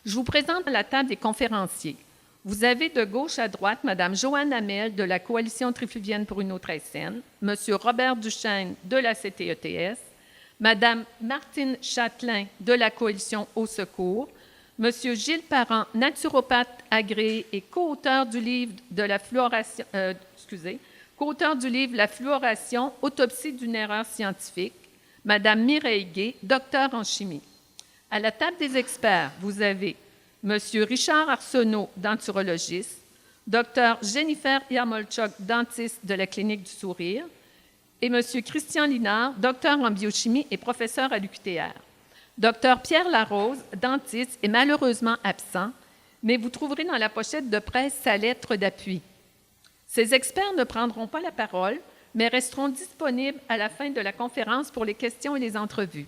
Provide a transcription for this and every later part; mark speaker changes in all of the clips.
Speaker 1: Je vous présente la table des conférenciers. Vous avez de gauche à droite Mme Joanne Hamel de la Coalition trifluvienne pour une eau très saine, M. Robert Duchesne de la CTETS, Mme Martine Châtelain de la Coalition Au Secours, M. Gilles Parent, naturopathe agréé et co-auteur du livre La fluoration, autopsie d'une erreur scientifique, Mme Mireille Gay, docteur en chimie. À la table des experts, vous avez M. Richard Arsenault, denturologiste, Dr. Jennifer Yarmolchuk, dentiste de la Clinique du Sourire, et M. Christian Linard, docteur en biochimie et professeur à l'UQTR. Dr. Pierre Larose, dentiste, est malheureusement absent, mais vous trouverez dans la pochette de presse sa lettre d'appui. Ces experts ne prendront pas la parole, mais resteront disponibles à la fin de la conférence pour les questions et les entrevues.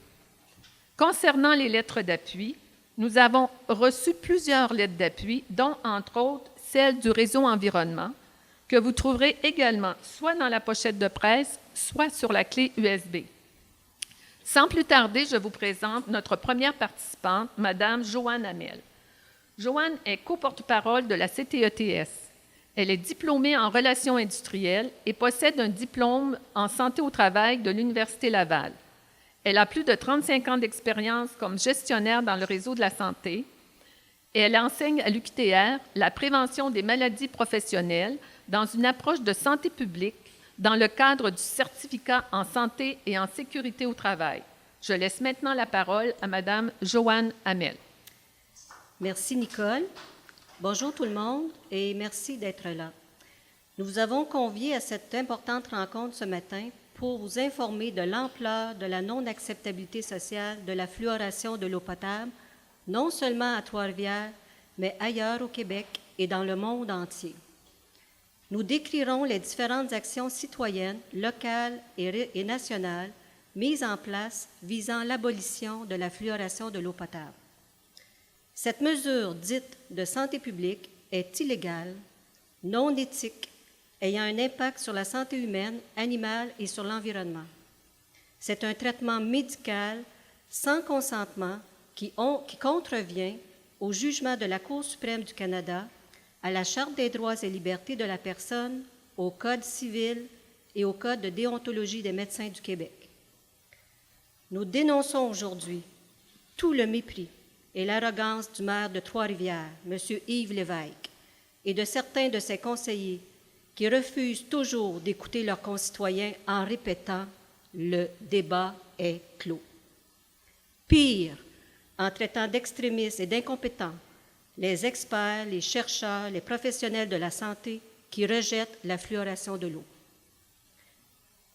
Speaker 1: Concernant les lettres d'appui, nous avons reçu plusieurs lettres d'appui, dont, entre autres, celle du réseau environnement, que vous trouverez également soit dans la pochette de presse, soit sur la clé USB. Sans plus tarder, je vous présente notre première participante, Mme Joanne Hamel. Joanne est co-porte-parole de la CTETS. Elle est diplômée en relations industrielles et possède un diplôme en santé au travail de l'Université Laval. Elle a plus de 35 ans d'expérience comme gestionnaire dans le réseau de la santé et elle enseigne à l'UQTR la prévention des maladies professionnelles dans une approche de santé publique dans le cadre du certificat en santé et en sécurité au travail. Je laisse maintenant la parole à Mme Joanne Hamel.
Speaker 2: Merci, Nicole. Bonjour tout le monde et merci d'être là. Nous vous avons conviés à cette importante rencontre ce matin pour vous informer de l'ampleur de la non-acceptabilité sociale de la fluoration de l'eau potable, non seulement à Trois-Rivières, mais ailleurs au Québec et dans le monde entier. Nous décrirons les différentes actions citoyennes, locales et nationales mises en place visant l'abolition de la fluoration de l'eau potable. Cette mesure dite de santé publique est illégale, non éthique, ayant un impact sur la santé humaine, animale et sur l'environnement. C'est un traitement médical sans consentement qui contrevient au jugement de la Cour suprême du Canada, à la Charte des droits et libertés de la personne, au Code civil et au Code de déontologie des médecins du Québec. Nous dénonçons aujourd'hui tout le mépris et l'arrogance du maire de Trois-Rivières, M. Yves Lévesque, et de certains de ses conseillers qui refusent toujours d'écouter leurs concitoyens en répétant « le débat est clos ». Pire, en traitant d'extrémistes et d'incompétents les experts, les chercheurs, les professionnels de la santé qui rejettent la fluoration de l'eau.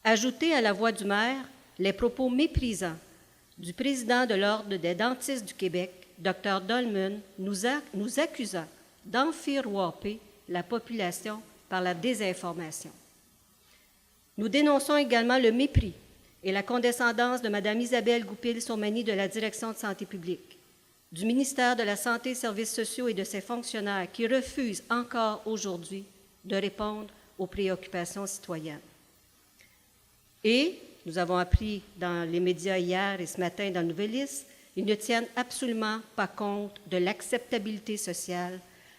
Speaker 2: Ajoutez à la voix du maire les propos méprisants du président de l'Ordre des dentistes du Québec, Dr. Dolman, nous accusant d'enfiroiper la population par la désinformation. Nous dénonçons également le mépris et la condescendance de Mme Isabelle Goupil-Sommani de la Direction de santé publique, du ministère de la Santé et Services sociaux et de ses fonctionnaires qui refusent encore aujourd'hui de répondre aux préoccupations citoyennes. Et nous avons appris dans les médias hier et ce matin dans le Nouvelliste, ils ne tiennent absolument pas compte de l'acceptabilité sociale,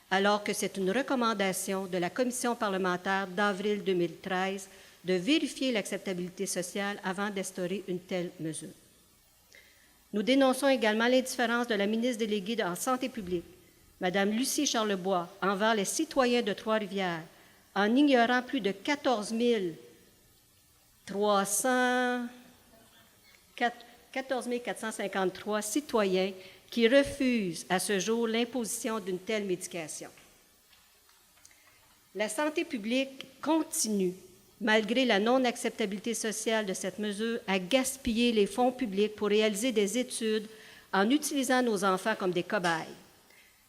Speaker 2: alors que c'est une recommandation de la Commission parlementaire d'avril 2013 de vérifier l'acceptabilité sociale avant d'instaurer une telle mesure. Nous dénonçons également l'indifférence de la ministre déléguée en santé publique, Mme Lucie Charlebois, envers les citoyens de Trois-Rivières, en ignorant plus de 14 453 citoyens qui refusent à ce jour l'imposition d'une telle médication. La santé publique continue, malgré la non-acceptabilité sociale de cette mesure, à gaspiller les fonds publics pour réaliser des études en utilisant nos enfants comme des cobayes.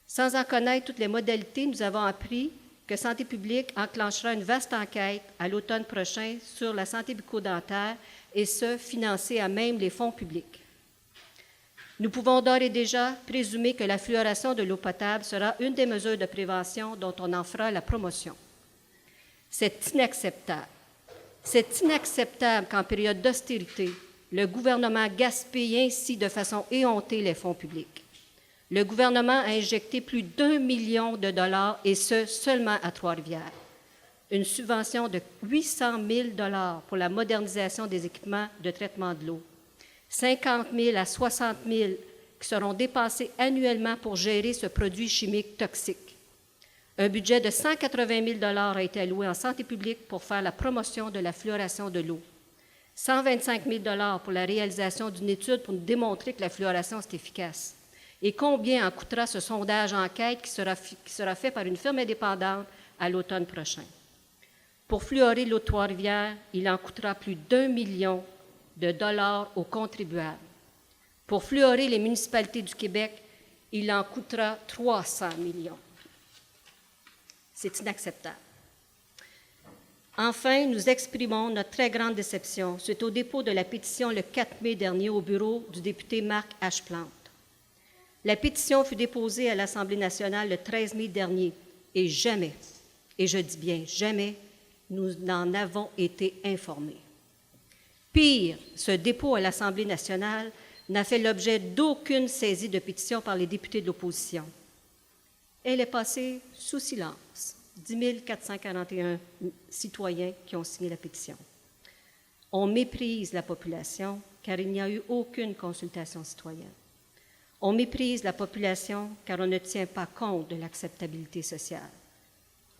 Speaker 2: Sans en connaître toutes les modalités, nous avons appris que Santé publique enclenchera une vaste enquête à l'automne prochain sur la santé bucco-dentaire et ce, financée à même les fonds publics. Nous pouvons d'ores et déjà présumer que la fluoration de l'eau potable sera une des mesures de prévention dont on en fera la promotion. C'est inacceptable. C'est inacceptable qu'en période d'austérité, le gouvernement gaspille ainsi de façon éhontée les fonds publics. Le gouvernement a injecté plus d'1 million de dollars, et ce, seulement à Trois-Rivières. Une subvention de 800 000 dollars pour la modernisation des équipements de traitement de l'eau. 50 000 à 60 000 qui seront dépensés annuellement pour gérer ce produit chimique toxique. Un budget de 180 000 dollars a été alloué en santé publique pour faire la promotion de la fluoration de l'eau. 125 000 dollars pour la réalisation d'une étude pour démontrer que la fluoration est efficace. Et combien en coûtera ce sondage enquête qui sera fait par une firme indépendante à l'automne prochain? Pour fluorer l'eau de Trois-Rivières, il en coûtera plus d'1 million de dollars aux contribuables. Pour fluorer les municipalités du Québec, il en coûtera 300 millions. C'est inacceptable. Enfin, nous exprimons notre très grande déception suite au dépôt de la pétition le 4 mai dernier au bureau du député Marc H. Plante. La pétition fut déposée à l'Assemblée nationale le 13 mai dernier et jamais, et je dis bien jamais, nous n'en avons été informés. Pire, ce dépôt à l'Assemblée nationale n'a fait l'objet d'aucune saisie de pétition par les députés de l'opposition. Elle est passée sous silence. 10 441 citoyens qui ont signé la pétition. On méprise la population car il n'y a eu aucune consultation citoyenne. On méprise la population car on ne tient pas compte de l'acceptabilité sociale.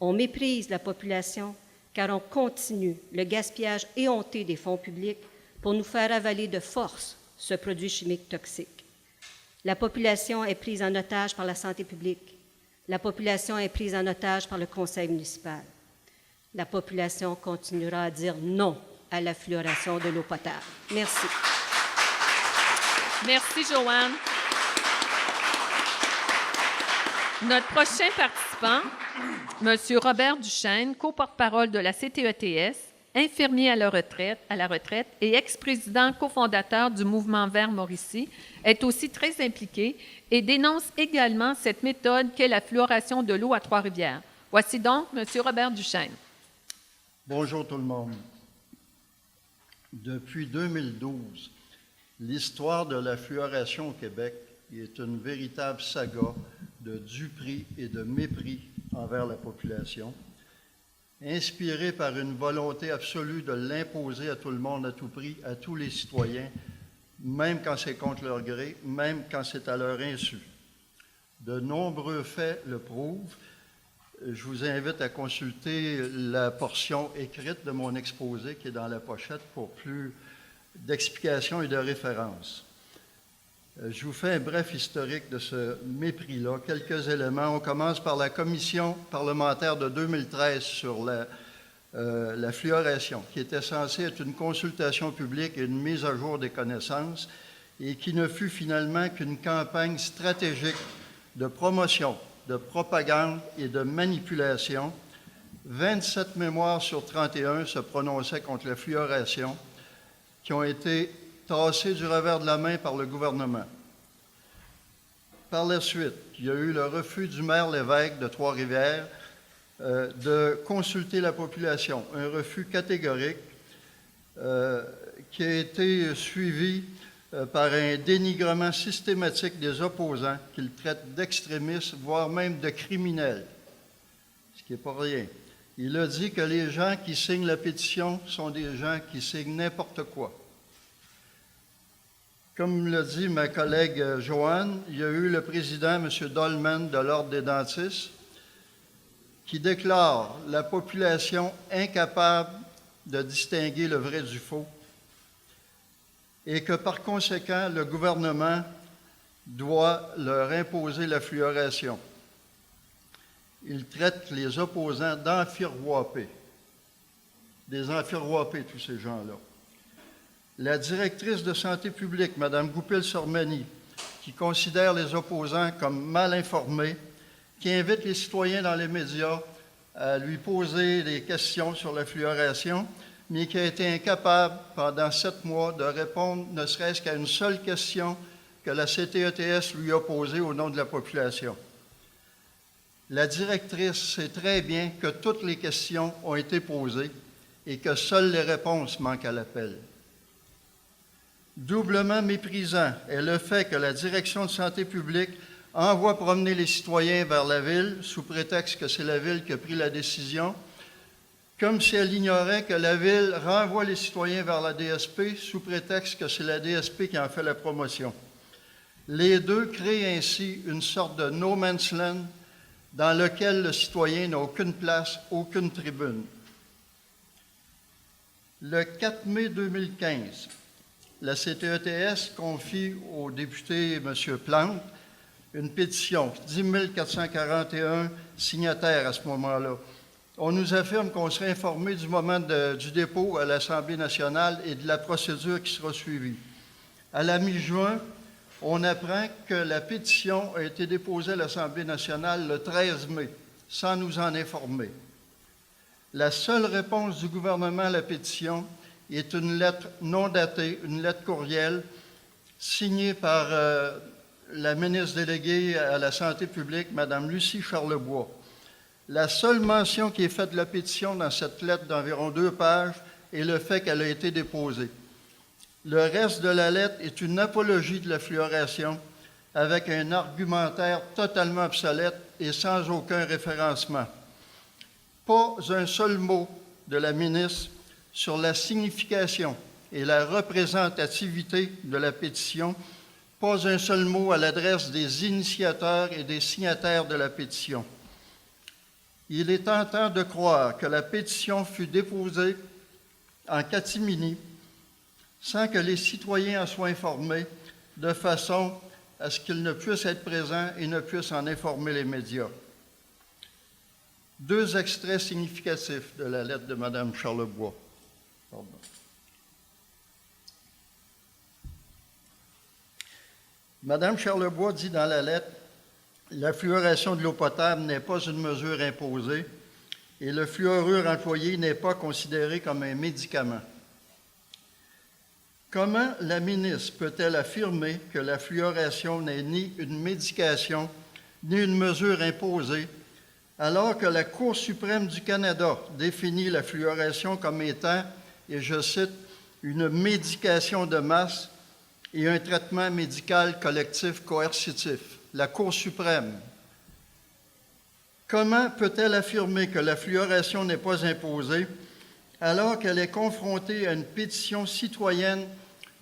Speaker 2: On méprise la population car on continue le gaspillage éhonté des fonds publics pour nous faire avaler de force ce produit chimique toxique. La population est prise en otage par la santé publique. La population est prise en otage par le conseil municipal. La population continuera à dire non à la fluoration de l'eau potable. Merci.
Speaker 1: Merci, Joanne. Notre prochain participant, M. Robert Duchesne, co-porte-parole de la CTETS, infirmier à la retraite et ex-président cofondateur du Mouvement Vert Mauricie, est aussi très impliqué et dénonce également cette méthode qu'est la fluoration de l'eau à Trois-Rivières. Voici donc M. Robert Duchesne.
Speaker 3: Bonjour tout le monde. Depuis 2012, l'histoire de la fluoration au Québec est une véritable saga de duperie et de mépris envers la population, inspirée par une volonté absolue de l'imposer à tout le monde à tout prix, à tous les citoyens, même quand c'est contre leur gré, même quand c'est à leur insu. De nombreux faits le prouvent. Je vous invite à consulter la portion écrite de mon exposé qui est dans la pochette pour plus d'explications et de références. Je vous fais un bref historique de ce mépris-là, quelques éléments. On commence par la commission parlementaire de 2013 sur la fluoration, qui était censée être une consultation publique et une mise à jour des connaissances, et qui ne fut finalement qu'une campagne stratégique de promotion, de propagande et de manipulation. 27 mémoires sur 31 se prononçaient contre la fluoration, qui ont été tassées du revers de la main par le gouvernement. Par la suite, il y a eu le refus du maire Lévesque de Trois-Rivières de consulter la population, un refus catégorique qui a été suivi par un dénigrement systématique des opposants qu'il traite d'extrémistes, voire même de criminels, ce qui n'est pas rien. Il a dit que les gens qui signent la pétition sont des gens qui signent n'importe quoi. Comme l'a dit ma collègue Joanne, il y a eu le président, M. Dolman, de l'Ordre des dentistes, qui déclare la population incapable de distinguer le vrai du faux et que, par conséquent, le gouvernement doit leur imposer la fluoration. Il traite les opposants d'enfiroipés. Des enfiroipés, tous ces gens-là. La directrice de santé publique, Mme Goupil-Sormani, qui considère les opposants comme mal informés, qui invite les citoyens dans les médias à lui poser des questions sur la fluoration, mais qui a été incapable pendant 7 mois de répondre ne serait-ce qu'à une seule question que la CTETS lui a posée au nom de la population. La directrice sait très bien que toutes les questions ont été posées et que seules les réponses manquent à l'appel. Doublement méprisant est le fait que la Direction de santé publique envoie promener les citoyens vers la ville sous prétexte que c'est la ville qui a pris la décision, comme si elle ignorait que la ville renvoie les citoyens vers la DSP sous prétexte que c'est la DSP qui en fait la promotion. Les deux créent ainsi une sorte de no man's land dans lequel le citoyen n'a aucune place, aucune tribune. Le 4 mai 2015, la CTETS confie au député M. Plante une pétition, 10 441 signataires à ce moment-là. On nous affirme qu'on serait informé du moment du dépôt à l'Assemblée nationale et de la procédure qui sera suivie. À la mi-juin, on apprend que la pétition a été déposée à l'Assemblée nationale le 13 mai, sans nous en informer. La seule réponse du gouvernement à la pétition est une lettre non datée, une lettre courriel, signée par la ministre déléguée à la Santé publique, Mme Lucie Charlebois. La seule mention qui est faite de la pétition dans cette lettre d'environ 2 pages est le fait qu'elle a été déposée. Le reste de la lettre est une apologie de la fluoration avec un argumentaire totalement obsolète et sans aucun référencement. Pas un seul mot de la ministre sur la signification et la représentativité de la pétition, pas un seul mot à l'adresse des initiateurs et des signataires de la pétition. Il est tentant de croire que la pétition fut déposée en catimini sans que les citoyens en soient informés, de façon à ce qu'ils ne puissent être présents et ne puissent en informer les médias. 2 extraits significatifs de la lettre de Mme Charlebois. Pardon. Mme Charlebois dit dans la lettre « La fluoration de l'eau potable n'est pas une mesure imposée et le fluorure employé n'est pas considéré comme un médicament. » Comment la ministre peut-elle affirmer que la fluoration n'est ni une médication ni une mesure imposée, alors que la Cour suprême du Canada définit la fluoration comme étant, et je cite, « une médication de masse et un traitement médical collectif coercitif », la Cour suprême. Comment peut-elle affirmer que la fluoration n'est pas imposée, alors qu'elle est confrontée à une pétition citoyenne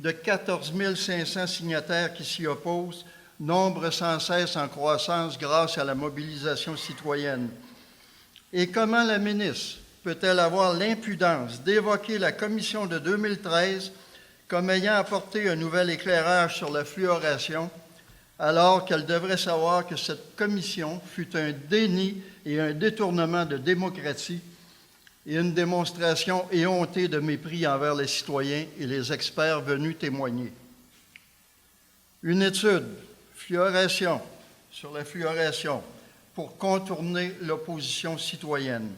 Speaker 3: de 14 500 signataires qui s'y opposent, nombre sans cesse en croissance grâce à la mobilisation citoyenne? Et comment la ministre peut-elle avoir l'impudence d'évoquer la commission de 2013 comme ayant apporté un nouvel éclairage sur la fluoration, alors qu'elle devrait savoir que cette commission fut un déni et un détournement de démocratie et une démonstration éhontée de mépris envers les citoyens et les experts venus témoigner. Une étude, fluoration, sur la fluoration, pour contourner l'opposition citoyenne.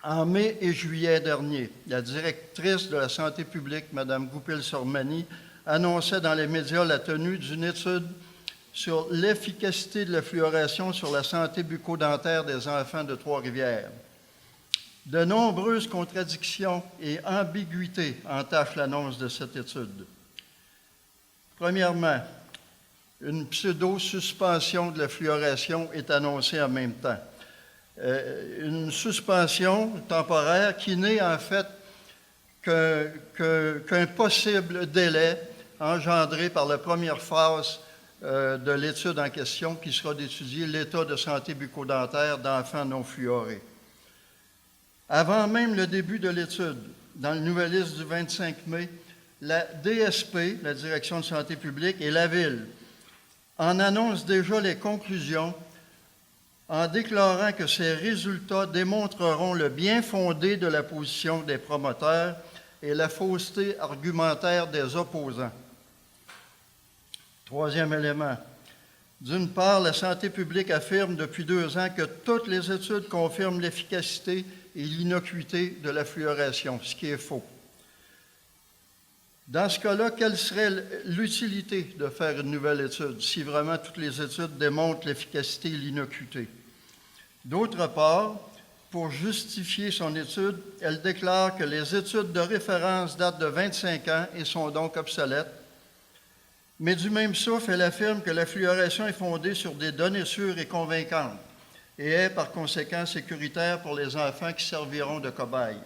Speaker 3: En mai et juillet dernier, la directrice de la santé publique, Mme Goupil-Sormani, annonçait dans les médias la tenue d'une étude sur l'efficacité de la fluoration sur la santé bucco-dentaire des enfants de Trois-Rivières. De nombreuses contradictions et ambiguïtés entachent l'annonce de cette étude. Premièrement, une pseudo-suspension de la fluoration est annoncée en même temps. Une suspension temporaire qui n'est en fait qu'un possible délai engendré par la première phase de l'étude en question qui sera d'étudier l'état de santé bucco-dentaire d'enfants non fluorés. Avant même le début de l'étude, dans le Nouvelliste du 25 mai, la DSP, la Direction de santé publique, et la Ville en annoncent déjà les conclusions en déclarant que ces résultats démontreront le bien fondé de la position des promoteurs et la fausseté argumentaire des opposants. Troisième élément. D'une part, la santé publique affirme depuis 2 ans que toutes les études confirment l'efficacité et l'innocuité de la fluoration, ce qui est faux. Dans ce cas-là, quelle serait l'utilité de faire une nouvelle étude si vraiment toutes les études démontrent l'efficacité et l'innocuité? D'autre part, pour justifier son étude, elle déclare que les études de référence datent de 25 ans et sont donc obsolètes. Mais du même souffle, elle affirme que la fluorescence est fondée sur des données sûres et convaincantes et est par conséquent sécuritaire pour les enfants qui serviront de cobayes.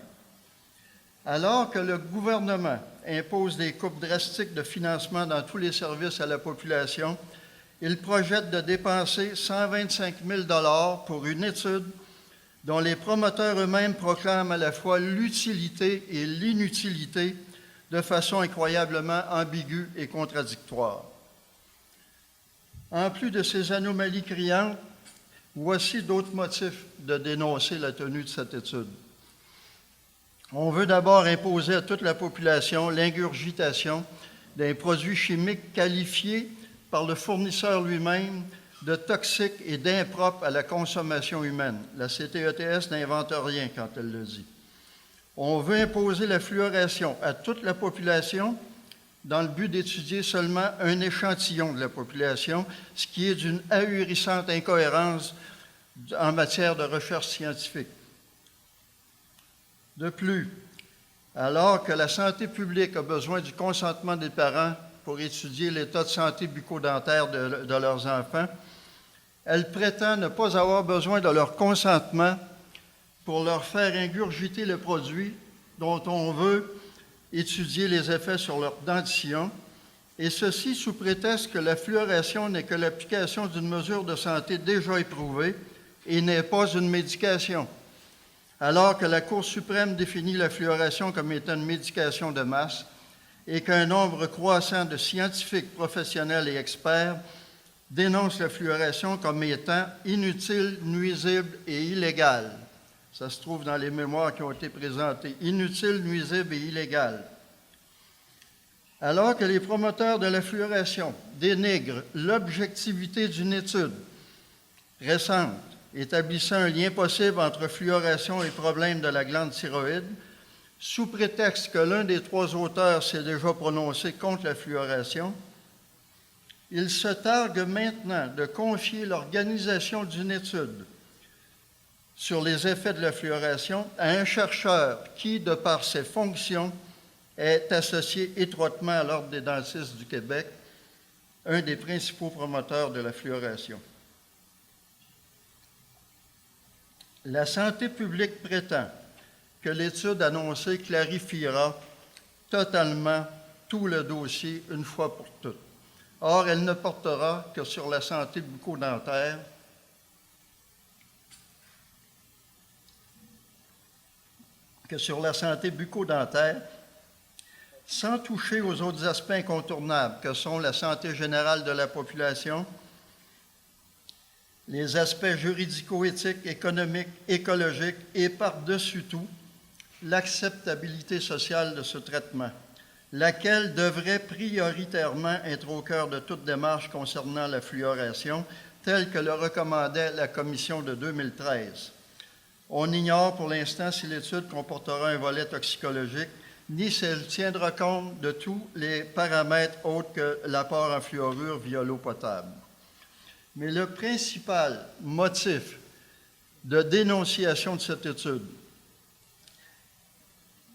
Speaker 3: Alors que le gouvernement impose des coupes drastiques de financement dans tous les services à la population, il projette de dépenser 125 000 $ pour une étude dont les promoteurs eux-mêmes proclament à la fois l'utilité et l'inutilité de façon incroyablement ambiguë et contradictoire. En plus de ces anomalies criantes, voici d'autres motifs de dénoncer la tenue de cette étude. On veut d'abord imposer à toute la population l'ingurgitation d'un produit chimique qualifié par le fournisseur lui-même de toxique et d'impropre à la consommation humaine. La CTETS n'invente rien quand elle le dit. On veut imposer la fluorescence à toute la population dans le but d'étudier seulement un échantillon de la population, ce qui est d'une ahurissante incohérence en matière de recherche scientifique. De plus, alors que la santé publique a besoin du consentement des parents pour étudier l'état de santé bucco-dentaire de leurs enfants, elle prétend ne pas avoir besoin de leur consentement pour leur faire ingurgiter le produit dont on veut étudier les effets sur leur dentition, et ceci sous prétexte que la fluorescence n'est que l'application d'une mesure de santé déjà éprouvée et n'est pas une médication, alors que la Cour suprême définit la fluorescence comme étant une médication de masse et qu'un nombre croissant de scientifiques, professionnels et experts dénoncent la fluorescence comme étant inutile, nuisible et illégale. Ça se trouve dans les mémoires qui ont été présentées. Inutile, nuisible et illégale. Alors que les promoteurs de la fluorescence dénigrent l'objectivité d'une étude récente établissant un lien possible entre fluorescence et problèmes de la glande thyroïde, sous prétexte que l'un des trois auteurs s'est déjà prononcé contre la fluorescence, ils se targuent maintenant de confier l'organisation d'une étude sur les effets de la fluorescence à un chercheur qui, de par ses fonctions, est associé étroitement à l'Ordre des dentistes du Québec, un des principaux promoteurs de la fluorescence. La santé publique prétend que l'étude annoncée clarifiera totalement tout le dossier une fois pour toutes. Or, elle ne portera que sur la santé bucco-dentaire, sans toucher aux autres aspects incontournables que sont la santé générale de la population, les aspects juridico-éthiques, économiques, écologiques et par-dessus tout, l'acceptabilité sociale de ce traitement, laquelle devrait prioritairement être au cœur de toute démarche concernant la fluorescence, telle que le recommandait la Commission de 2013. On ignore pour l'instant si l'étude comportera un volet toxicologique, ni si elle tiendra compte de tous les paramètres autres que l'apport en fluorure via l'eau potable. Mais le principal motif de dénonciation de cette étude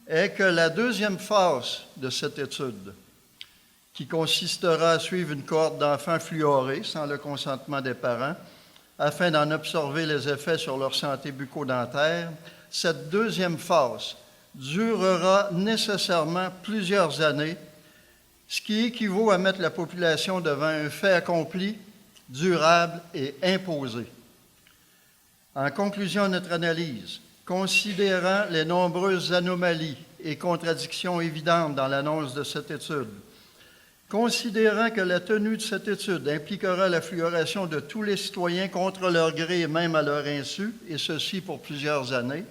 Speaker 3: est que la deuxième phase de cette étude, qui consistera à suivre une cohorte d'enfants fluorés sans le consentement des parents, afin d'en observer les effets sur leur santé bucco-dentaire, cette deuxième phase durera nécessairement plusieurs années, ce qui équivaut à mettre la population devant un fait accompli, durable et imposé. En conclusion de notre analyse, considérant les nombreuses anomalies et contradictions évidentes dans l'annonce de cette étude, considérant que la tenue de cette étude impliquera la fluorescence de tous les citoyens contre leur gré et même à leur insu, et ceci pour plusieurs années,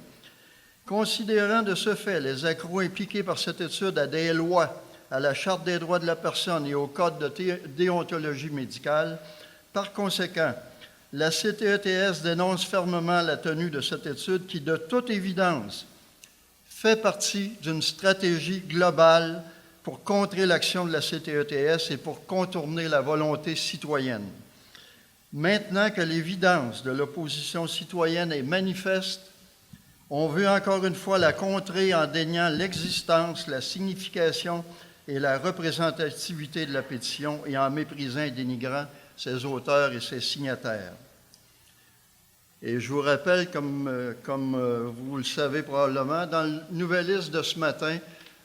Speaker 3: considérant de ce fait les accrocs impliqués par cette étude à des lois, à la Charte des droits de la personne et au Code de déontologie médicale, par conséquent, la CTETS dénonce fermement la tenue de cette étude qui, de toute évidence, fait partie d'une stratégie globale pour contrer l'action de la CTETS et pour contourner la volonté citoyenne. Maintenant que l'évidence de l'opposition citoyenne est manifeste, on veut encore une fois la contrer en déniant l'existence, la signification et la représentativité de la pétition et en méprisant et dénigrant ses auteurs et ses signataires. Et je vous rappelle, comme vous le savez probablement, dans le Nouvelliste de ce matin,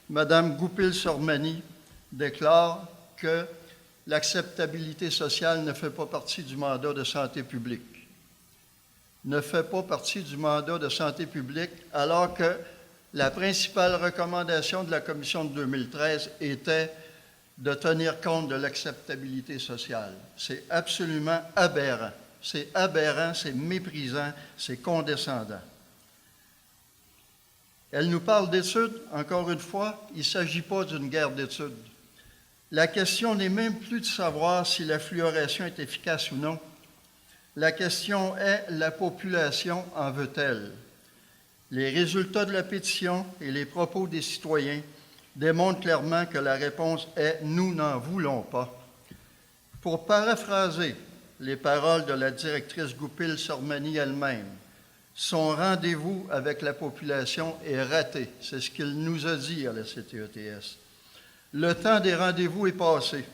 Speaker 3: Mme Goupil-Sormani déclare que l'acceptabilité sociale ne fait pas partie du mandat de santé publique. Ne fait pas partie du mandat de santé publique, alors que la principale recommandation de la Commission de 2013 était de tenir compte de l'acceptabilité sociale. C'est absolument aberrant. C'est aberrant, c'est méprisant, c'est condescendant. Elle nous parle d'études, encore une fois, il ne s'agit pas d'une guerre d'études. La question n'est même plus de savoir si la fluoration est efficace ou non. La question est, la population en veut-elle? Les résultats de la pétition et les propos des citoyens démontrent clairement que la réponse est « nous n'en voulons pas ». Pour paraphraser les paroles de la directrice Goupil-Sormani elle-même, son rendez-vous avec la population est raté. C'est ce qu'il nous a dit à la CTETS. Le temps des rendez-vous est passé.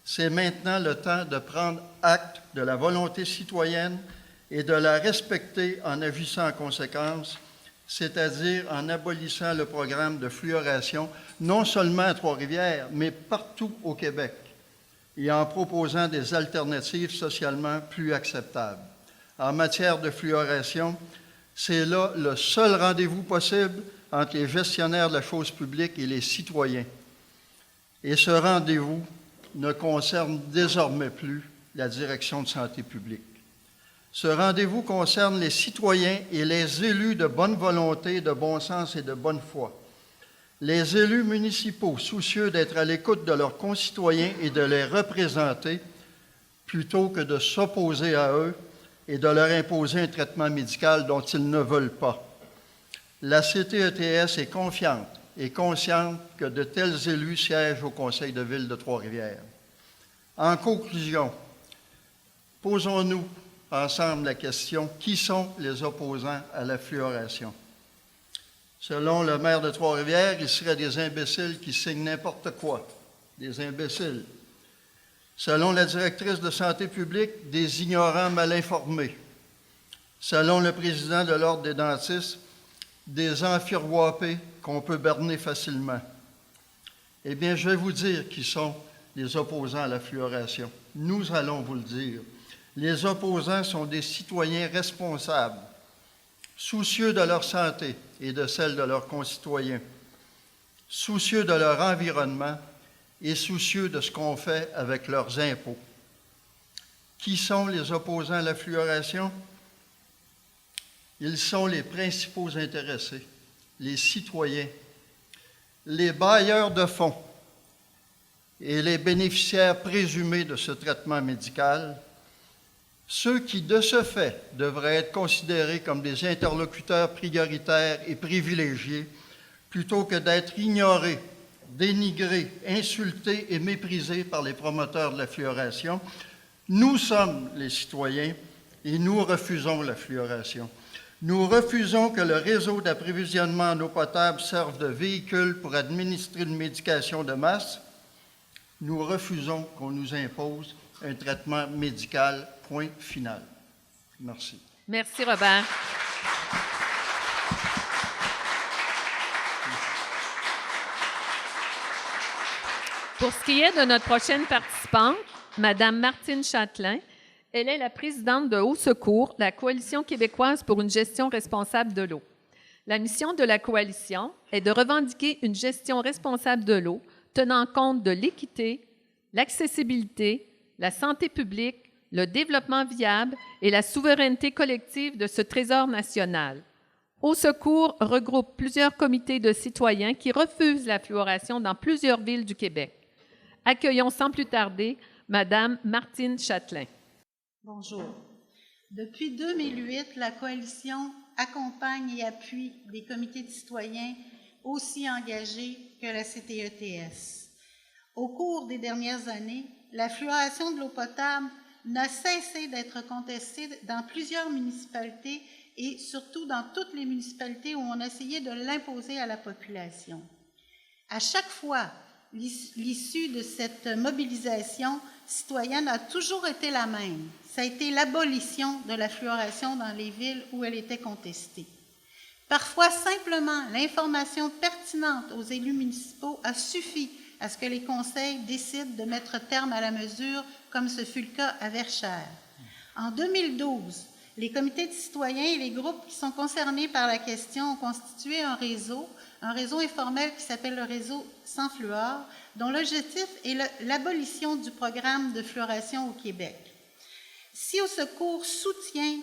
Speaker 3: C'est maintenant le temps de prendre acte de la volonté citoyenne et de la respecter en agissant en conséquence, c'est-à-dire en abolissant le programme de fluoration, non seulement à Trois-Rivières, mais partout au Québec, et en proposant des alternatives socialement plus acceptables. En matière de fluoration, c'est là le seul rendez-vous possible entre les gestionnaires de la chose publique et les citoyens. Et ce rendez-vous ne concerne désormais plus la direction de santé publique. Ce rendez-vous concerne les citoyens et les élus de bonne volonté, de bon sens et de bonne foi. Les élus municipaux soucieux d'être à l'écoute de leurs concitoyens et de les représenter, plutôt que de s'opposer à eux et de leur imposer un traitement médical dont ils ne veulent pas. La CTETS est confiante et consciente que de tels élus siègent au Conseil de ville de Trois-Rivières. En conclusion, posons-nous ensemble la question, qui sont les opposants à la fluoration? Selon le maire de Trois-Rivières, il serait des imbéciles qui signent n'importe quoi, des imbéciles. Selon la directrice de santé publique, des ignorants mal informés. Selon le président de l'Ordre des dentistes, des enfiroipés qu'on peut berner facilement. Eh bien, je vais vous dire qui sont les opposants à la fluoration. Nous allons vous le dire. Les opposants sont des citoyens responsables, soucieux de leur santé et de celle de leurs concitoyens, soucieux de leur environnement et soucieux de ce qu'on fait avec leurs impôts. Qui sont les opposants à la fluoration? Ils sont les principaux intéressés, les citoyens, les bailleurs de fonds et les bénéficiaires présumés de ce traitement médical, ceux qui, de ce fait, devraient être considérés comme des interlocuteurs prioritaires et privilégiés, plutôt que d'être ignorés, dénigrés, insultés et méprisés par les promoteurs de la fluoration. Nous sommes les citoyens et nous refusons la fluoration. Nous refusons que le réseau d'approvisionnement en eau potable serve de véhicule pour administrer une médication de masse. Nous refusons qu'on nous impose un traitement médical, point final. Merci.
Speaker 1: Merci, Robert. Pour ce qui est de notre prochaine participante, Mme Martine Châtelain, elle est la présidente de Au Secours, la Coalition québécoise pour une gestion responsable de l'eau. La mission de la coalition est de revendiquer une gestion responsable de l'eau tenant compte de l'équité, l'accessibilité, la santé publique, le développement viable et la souveraineté collective de ce trésor national. Au Secours regroupe plusieurs comités de citoyens qui refusent la fluoration dans plusieurs villes du Québec. Accueillons sans plus tarder Mme Martine Châtelain.
Speaker 4: Bonjour. Depuis 2008, la Coalition accompagne et appuie des comités de citoyens aussi engagés que la CTETS. Au cours des dernières années, la fluoration de l'eau potable n'a cessé d'être contestée dans plusieurs municipalités et surtout dans toutes les municipalités où on a essayé de l'imposer à la population. À chaque fois l'issue de cette mobilisation citoyenne a toujours été la même. Ça a été l'abolition de la fluoration dans les villes où elle était contestée. Parfois, simplement, l'information pertinente aux élus municipaux a suffi à ce que les conseils décident de mettre terme à la mesure, comme ce fut le cas à Verchères. En 2012, les comités de citoyens et les groupes qui sont concernés par la question ont constitué un réseau informel qui s'appelle le réseau Sans fluor, dont l'objectif est l'abolition du programme de fluoration au Québec. Si Au Secours soutient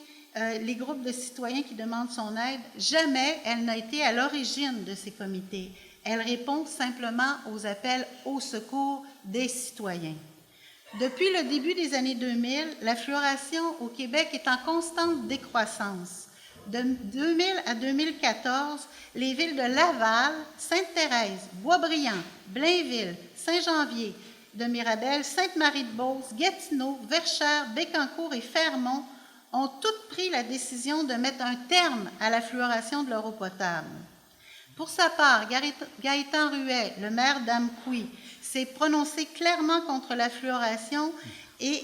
Speaker 4: les groupes de citoyens qui demandent son aide, jamais elle n'a été à l'origine de ces comités. Elle répond simplement aux appels au secours des citoyens. Depuis le début des années 2000, la fluoration au Québec est en constante décroissance. De 2000 à 2014, les villes de Laval, Sainte-Thérèse, Boisbriand, Blainville, Saint-Janvier, de Mirabel, Sainte-Marie-de-Beauce, Gatineau, Verchères, Bécancour et Fermont ont toutes pris la décision de mettre un terme à la fluoration de leur eau potable. Pour sa part, Gaëtan Ruet, le maire d'Amqui, s'est prononcé clairement contre la fluoration et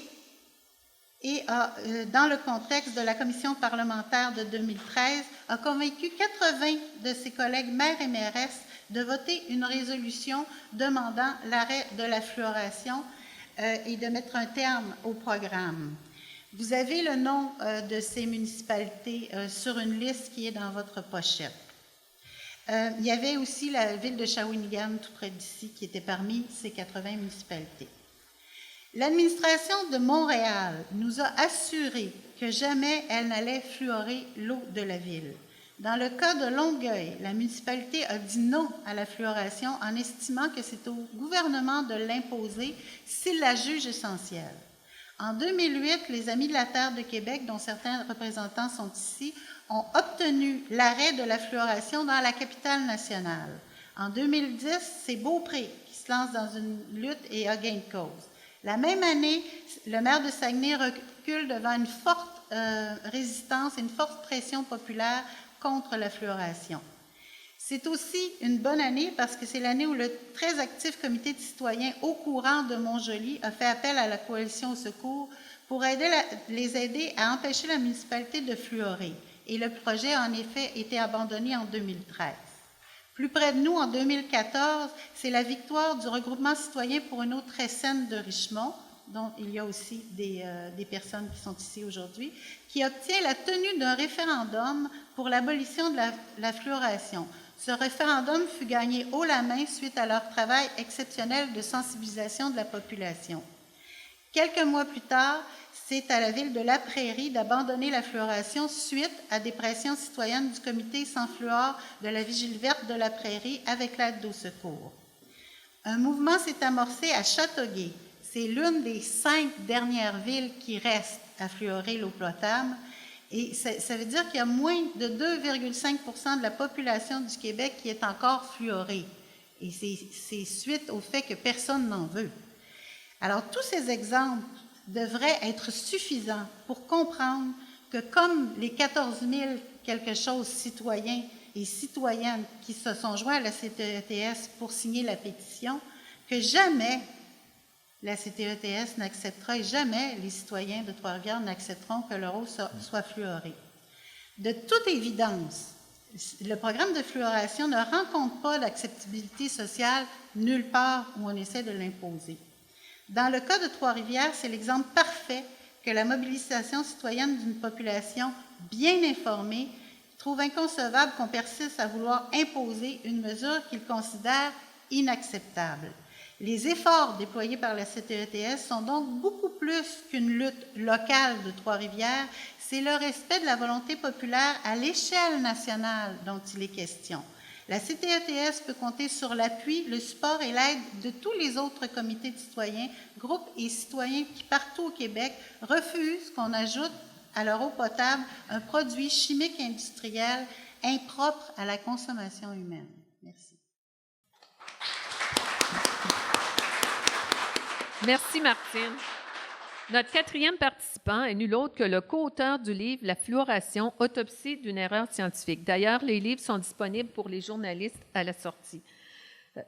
Speaker 4: dans le contexte de la commission parlementaire de 2013, a convaincu 80 de ses collègues maires et mairesses de voter une résolution demandant l'arrêt de la fluoration et de mettre un terme au programme. Vous avez le nom de ces municipalités sur une liste qui est dans votre pochette. Il y avait aussi la ville de Shawinigan, tout près d'ici, qui était parmi ces 80 municipalités. L'administration de Montréal nous a assuré que jamais elle n'allait fluorer l'eau de la ville. Dans le cas de Longueuil, la municipalité a dit non à la fluoration en estimant que c'est au gouvernement de l'imposer s'il la juge essentielle. En 2008, les Amis de la Terre de Québec, dont certains représentants sont ici, ont obtenu l'arrêt de la fluoration dans la capitale nationale. En 2010, c'est Beaupré qui se lance dans une lutte et a gain de cause. La même année, le maire de Saguenay recule devant une forte résistance et une forte pression populaire contre la fluoration. C'est aussi une bonne année parce que c'est l'année où le très actif comité de citoyens Au courant de Montjoly a fait appel à la coalition Au secours pour les aider à empêcher la municipalité de fluorer. Et le projet a en effet été abandonné en 2013. Plus près de nous, en 2014, c'est la victoire du regroupement citoyen pour une eau très saine de Richmond, dont il y a aussi des personnes qui sont ici aujourd'hui, qui obtient la tenue d'un référendum pour l'abolition de la fluoration. Ce référendum fut gagné haut la main suite à leur travail exceptionnel de sensibilisation de la population. Quelques mois plus tard, c'est à la ville de La Prairie d'abandonner la fluoration suite à des pressions citoyennes du comité sans fluor de la Vigile verte de La Prairie avec l'aide d'Au secours. Un mouvement s'est amorcé à Châteauguay. C'est l'une des 5 dernières villes qui restent à fluorer l'eau potable. Et ça veut dire qu'il y a moins de 2,5 % de la population du Québec qui est encore fluorée. Et c'est suite au fait que personne n'en veut. Alors, tous ces exemples devraient être suffisants pour comprendre que comme les 14 000 quelque chose citoyens et citoyennes qui se sont joints à la CTETS pour signer la pétition, que jamais la CTETS n'acceptera et jamais les citoyens de Trois-Rivières n'accepteront que leur eau soit fluorée. De toute évidence, le programme de fluoration ne rencontre pas d'acceptabilité sociale nulle part où on essaie de l'imposer. Dans le cas de Trois-Rivières, c'est l'exemple parfait que la mobilisation citoyenne d'une population bien informée trouve inconcevable qu'on persiste à vouloir imposer une mesure qu'ils considèrent inacceptable. Les efforts déployés par la CTETS sont donc beaucoup plus qu'une lutte locale de Trois-Rivières, c'est le respect de la volonté populaire à l'échelle nationale dont il est question. La CTETS peut compter sur l'appui, le support et l'aide de tous les autres comités de citoyens, groupes et citoyens qui, partout au Québec, refusent qu'on ajoute à leur eau potable un produit chimique industriel impropre à la consommation humaine. Merci.
Speaker 1: Merci, Martine. Notre 4e participant est nul autre que le co-auteur du livre « La fluoration, autopsie d'une erreur scientifique ». D'ailleurs, les livres sont disponibles pour les journalistes à la sortie.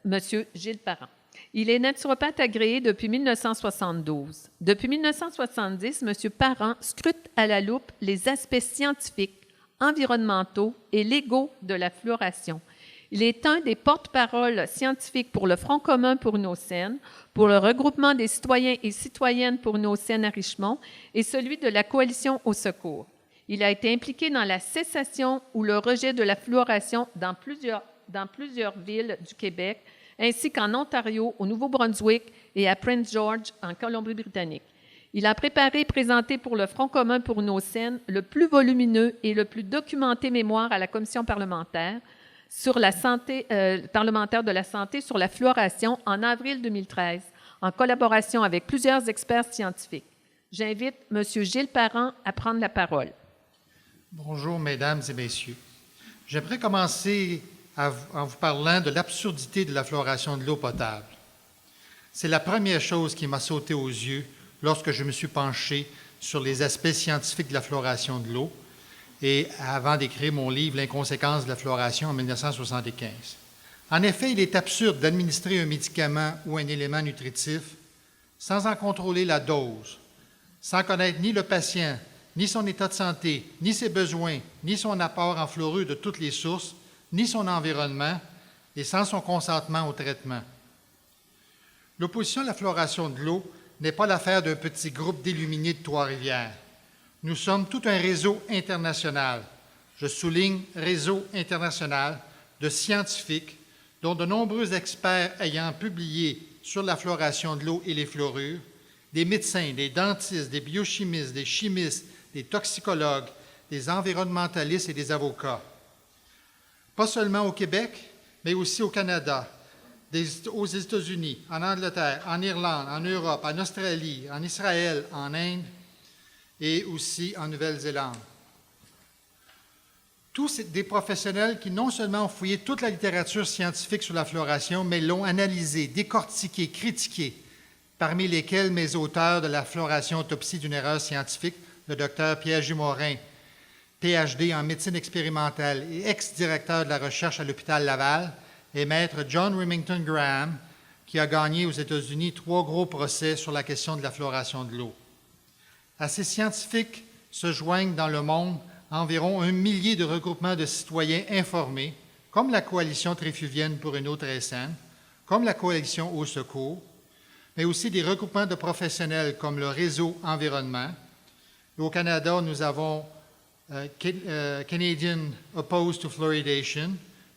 Speaker 1: Monsieur Gilles Parent. Il est naturopathe agréé depuis 1972. Depuis 1970, M. Parent scrute à la loupe les aspects scientifiques, environnementaux et légaux de la fluoration. Il est un des porte-paroles scientifiques pour le Front commun pour une eau saine, pour le regroupement des citoyens et citoyennes pour une eau saine à Richemont et celui de la Coalition au secours. Il a été impliqué dans la cessation ou le rejet de la fluoration dans plusieurs villes du Québec, ainsi qu'en Ontario, au Nouveau-Brunswick et à Prince George, en Colombie-Britannique. Il a préparé et présenté pour le Front commun pour une eau saine le plus volumineux et le plus documenté mémoire à la Commission parlementaire sur la santé, parlementaire de la santé sur la fluoration en avril 2013, en collaboration avec plusieurs experts scientifiques. J'invite M. Gilles Parent à prendre la parole.
Speaker 5: Bonjour, Mesdames et Messieurs. J'aimerais commencer en vous parlant de l'absurdité de la fluoration de l'eau potable. C'est la première chose qui m'a sauté aux yeux lorsque je me suis penché sur les aspects scientifiques de la fluoration de l'eau et avant d'écrire mon livre « L'inconséquence de la fluoration » en 1975. En effet, il est absurde d'administrer un médicament ou un élément nutritif sans en contrôler la dose, sans connaître ni le patient, ni son état de santé, ni ses besoins, ni son apport en fluorure de toutes les sources, ni son environnement, et sans son consentement au traitement. L'opposition à la fluoration de l'eau n'est pas l'affaire d'un petit groupe d'illuminés de Trois-Rivières. Nous sommes tout un réseau international, je souligne réseau international, de scientifiques, dont de nombreux experts ayant publié sur la fluoration de l'eau et les fluorures, des médecins, des dentistes, des biochimistes, des chimistes, des toxicologues, des environnementalistes et des avocats. Pas seulement au Québec, mais aussi au Canada, aux États-Unis, en Angleterre, en Irlande, en Europe, en Australie, en Israël, en Inde et aussi en Nouvelle-Zélande. Tous des professionnels qui non seulement ont fouillé toute la littérature scientifique sur la fluoration, mais l'ont analysée, décortiquée, critiquée, parmi lesquels mes auteurs de la fluoration autopsie d'une erreur scientifique, le Dr Pierre-J. Morin, Ph.D. en médecine expérimentale et ex-directeur de la recherche à l'hôpital Laval, et maître John Remington Graham, qui a gagné aux États-Unis 3 gros procès sur la question de la fluoration de l'eau. À ces scientifiques se joignent dans le monde environ 1 millier de regroupements de citoyens informés, comme la Coalition trifluvienne pour une eau très saine, comme la Coalition au secours, mais aussi des regroupements de professionnels comme le Réseau Environnement. Et au Canada, nous avons Canadian Opposed to Fluoridation,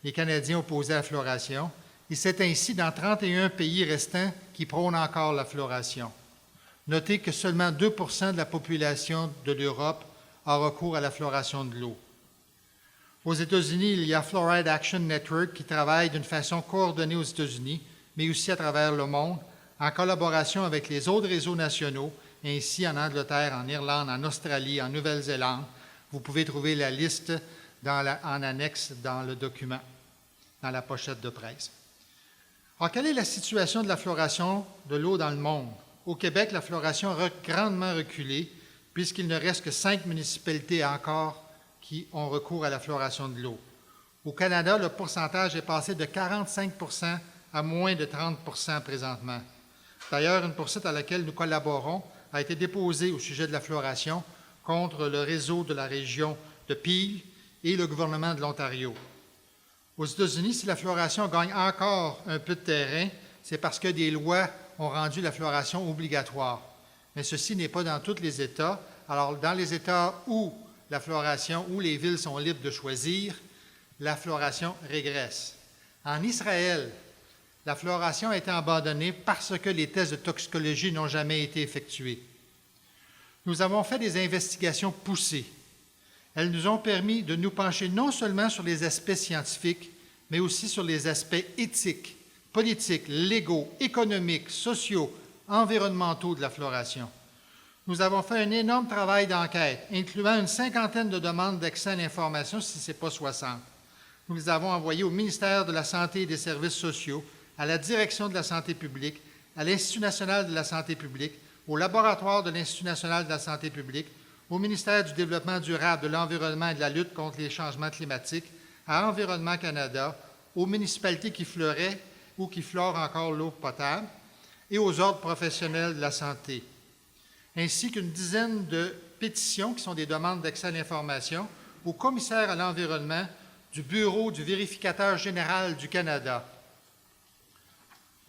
Speaker 5: les Canadiens opposés à la fluoration, et c'est ainsi dans 31 pays restants qui prônent encore la fluoration. Notez que seulement 2 % de la population de l'Europe a recours à la fluoration de l'eau. Aux États-Unis, il y a Fluoride Action Network qui travaille d'une façon coordonnée aux États-Unis, mais aussi à travers le monde, en collaboration avec les autres réseaux nationaux, ainsi en Angleterre, en Irlande, en Australie, en Nouvelle-Zélande. Vous pouvez trouver la liste en annexe dans le document, dans la pochette de presse. Alors, quelle est la situation de la fluoration de l'eau dans le monde? Au Québec, la fluoration a grandement reculé, puisqu'il ne reste que 5 municipalités encore qui ont recours à la fluoration de l'eau. Au Canada, le pourcentage est passé de 45 % à moins de 30 % présentement. D'ailleurs, une poursuite à laquelle nous collaborons a été déposée au sujet de la fluoration contre le réseau de la région de Peel et le gouvernement de l'Ontario. Aux États-Unis, si la fluoration gagne encore un peu de terrain, c'est parce que des lois ont rendu la fluoration obligatoire. Mais ceci n'est pas dans tous les États. Alors, dans les États où la fluoration, où les villes sont libres de choisir, la fluoration régresse. En Israël, la fluoration a été abandonnée parce que les tests de toxicologie n'ont jamais été effectués. Nous avons fait des investigations poussées. Elles nous ont permis de nous pencher non seulement sur les aspects scientifiques, mais aussi sur les aspects éthiques, politiques, légaux, économiques, sociaux, environnementaux de la fluoration. Nous avons fait un énorme travail d'enquête, incluant une 50aine de demandes d'accès à l'information, si ce n'est pas 60. Nous les avons envoyées au ministère de la Santé et des Services sociaux, à la Direction de la santé publique, à l'Institut national de la santé publique, au laboratoire de l'Institut national de la santé publique, au ministère du Développement durable, de l'Environnement et de la lutte contre les changements climatiques, à Environnement Canada, aux municipalités qui fleuraient ou qui fluorent encore l'eau potable, et aux ordres professionnels de la santé, ainsi qu'une dizaine de pétitions qui sont des demandes d'accès à l'information au commissaire à l'environnement du Bureau du vérificateur général du Canada.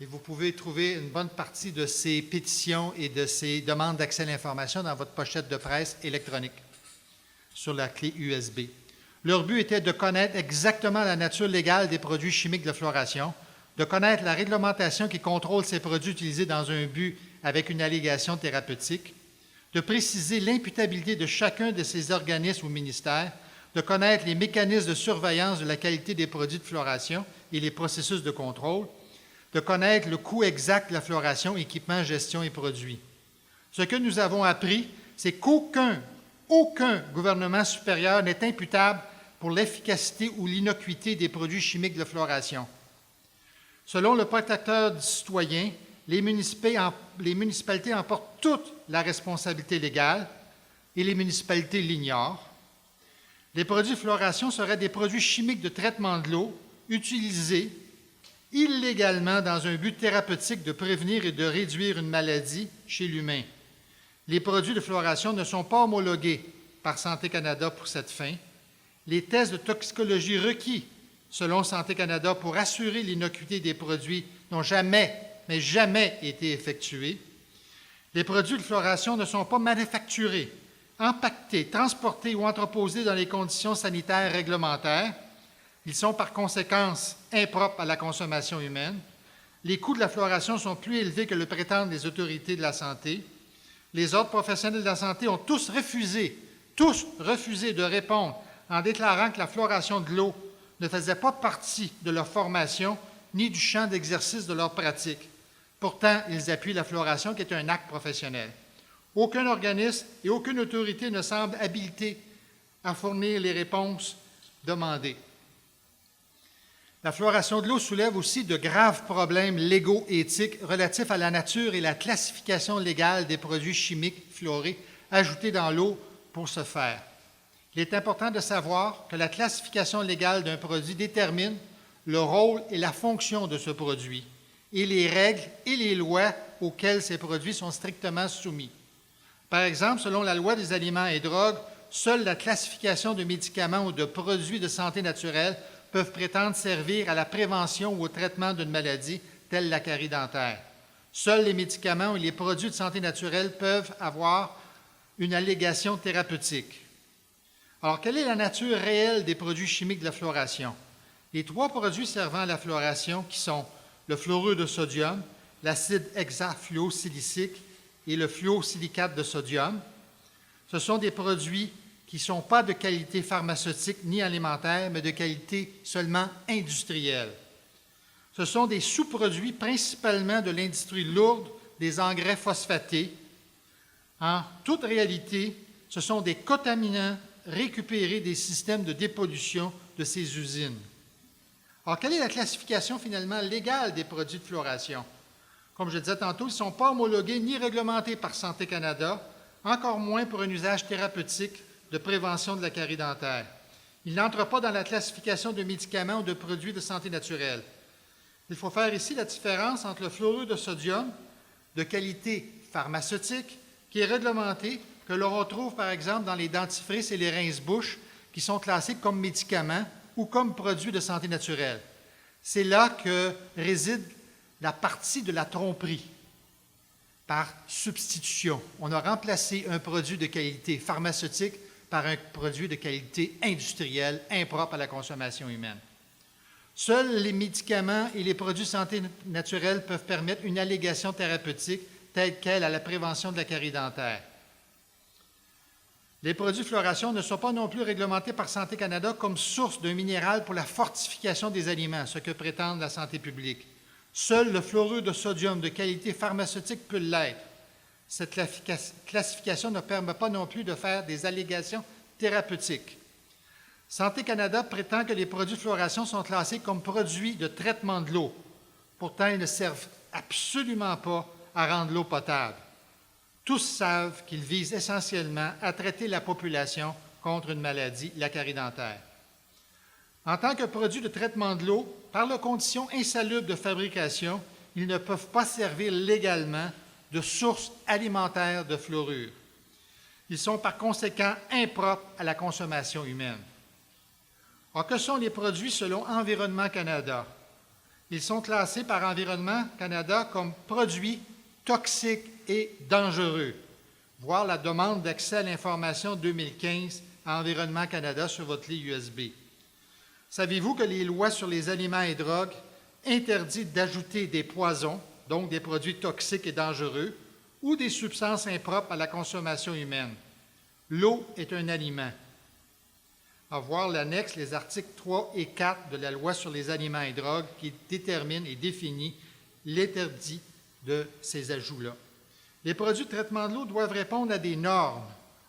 Speaker 5: Et vous pouvez trouver une bonne partie de ces pétitions et de ces demandes d'accès à l'information dans votre pochette de presse électronique sur la clé USB. Leur but était de connaître exactement la nature légale des produits chimiques de fluoration, de connaître la réglementation qui contrôle ces produits utilisés dans un but avec une allégation thérapeutique, de préciser l'imputabilité de chacun de ces organismes ou ministères, de connaître les mécanismes de surveillance de la qualité des produits de fluoration et les processus de contrôle, de connaître le coût exact de la fluoration, équipement, gestion et produits. Ce que nous avons appris, c'est qu'aucun gouvernement supérieur n'est imputable pour l'efficacité ou l'innocuité des produits chimiques de fluoration. Selon le protecteur du citoyen, les municipalités en portent toute la responsabilité légale et les municipalités l'ignorent. Les produits de fluoration seraient des produits chimiques de traitement de l'eau utilisés illégalement dans un but thérapeutique de prévenir et de réduire une maladie chez l'humain. Les produits de fluoration ne sont pas homologués par Santé Canada pour cette fin. Les tests de toxicologie requis selon Santé Canada pour assurer l'innocuité des produits n'ont jamais été effectués. Les produits de fluoration ne sont pas manufacturés, empaquetés, transportés ou entreposés dans les conditions sanitaires réglementaires. Ils sont par conséquence impropres à la consommation humaine. Les coûts de la fluoration sont plus élevés que le prétendent les autorités de la santé. Les ordres professionnels de la santé ont tous refusé de répondre en déclarant que la fluoration de l'eau ne faisait pas partie de leur formation ni du champ d'exercice de leur pratique. Pourtant, ils appuient la fluoration qui est un acte professionnel. Aucun organisme et aucune autorité ne semble habilité à fournir les réponses demandées. La fluoration de l'eau soulève aussi de graves problèmes légaux et éthiques relatifs à la nature et la classification légale des produits chimiques fluorés ajoutés dans l'eau pour ce faire. Il est important de savoir que la classification légale d'un produit détermine le rôle et la fonction de ce produit et les règles et les lois auxquelles ces produits sont strictement soumis. Par exemple, selon la loi des aliments et drogues, seule la classification de médicaments ou de produits de santé naturelle peuvent prétendre servir à la prévention ou au traitement d'une maladie telle la carie dentaire. Seuls les médicaments ou les produits de santé naturelle peuvent avoir une allégation thérapeutique. Alors, quelle est la nature réelle des produits chimiques de la fluoration? Les trois produits servant à la fluoration, qui sont le fluorure de sodium, l'acide hexafluosilicique et le fluosilicate de sodium, ce sont des produits qui ne sont pas de qualité pharmaceutique ni alimentaire, mais de qualité seulement industrielle. Ce sont des sous-produits principalement de l'industrie lourde des engrais phosphatés. En toute réalité, ce sont des contaminants récupérés des systèmes de dépollution de ces usines. Alors, quelle est la classification finalement légale des produits de fluoration? Comme je disais tantôt, ils ne sont pas homologués ni réglementés par Santé Canada, encore moins pour un usage thérapeutique de prévention de la carie dentaire. Ils n'entrent pas dans la classification de médicaments ou de produits de santé naturelle. Il faut faire ici la différence entre le fluorure de sodium de qualité pharmaceutique, qui est réglementé, que l'on retrouve par exemple dans les dentifrices et les rince-bouches, qui sont classés comme médicaments ou comme produits de santé naturelle. C'est là que réside la partie de la tromperie. Par substitution, on a remplacé un produit de qualité pharmaceutique par un produit de qualité industrielle impropre à la consommation humaine. Seuls les médicaments et les produits de santé naturelle peuvent permettre une allégation thérapeutique telle qu'elle à la prévention de la carie dentaire. Les produits de fluoration ne sont pas non plus réglementés par Santé Canada comme source d'un minéral pour la fortification des aliments, ce que prétend la santé publique. Seul le fluorure de sodium de qualité pharmaceutique peut l'être. Cette classification ne permet pas non plus de faire des allégations thérapeutiques. Santé Canada prétend que les produits de fluoration sont classés comme produits de traitement de l'eau. Pourtant, ils ne servent absolument pas à rendre l'eau potable. Tous savent qu'ils visent essentiellement à traiter la population contre une maladie, la carie dentaire. En tant que produit de traitement de l'eau, par leurs conditions insalubres de fabrication, ils ne peuvent pas servir légalement de source alimentaire de fluorure. Ils sont par conséquent impropres à la consommation humaine. Alors, que sont les produits selon Environnement Canada? Ils sont classés par Environnement Canada comme produits toxiques et dangereux. Voir la demande d'accès à l'information 2015 à Environnement Canada sur votre clé USB. Savez-vous que les lois sur les aliments et drogues interdisent d'ajouter des poisons, donc des produits toxiques et dangereux, ou des substances impropres à la consommation humaine? L'eau est un aliment. À voir l'annexe, les articles 3 et 4 de la Loi sur les aliments et drogues qui déterminent et définissent l'interdit de ces ajouts-là. Les produits de traitement de l'eau doivent répondre à des normes.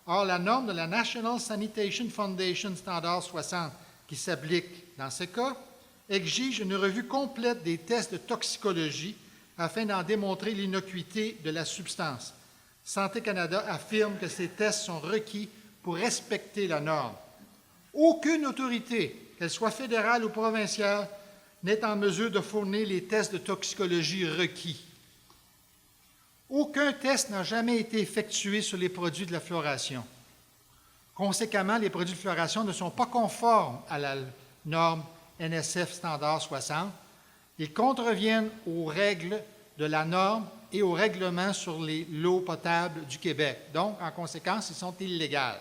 Speaker 5: Or, la norme de la National Sanitation Foundation Standard 60, qui s'applique dans ce cas, exige une revue complète des tests de toxicologie afin d'en démontrer l'innocuité de la substance. Santé Canada affirme que ces tests sont requis pour respecter la norme. Aucune autorité, qu'elle soit fédérale ou provinciale, n'est en mesure de fournir les tests de toxicologie requis. Aucun test n'a jamais été effectué sur les produits de la fluoration. Conséquemment, les produits de fluoration ne sont pas conformes à la norme NSF Standard 60. Ils contreviennent aux règles de la norme et au règlement sur l'eau potable du Québec. Donc, en conséquence, ils sont illégaux.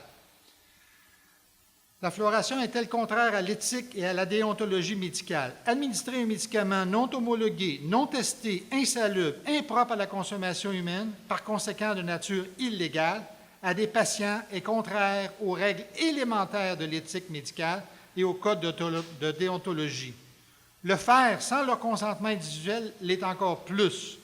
Speaker 5: La fluoration est-elle contraire à l'éthique et à la déontologie médicale? Administrer un médicament non homologué, non testé, insalubre, impropre à la consommation humaine, par conséquent de nature illégale, à des patients est contraire aux règles élémentaires de l'éthique médicale et au code de déontologie. Le faire sans leur consentement individuel l'est encore plus.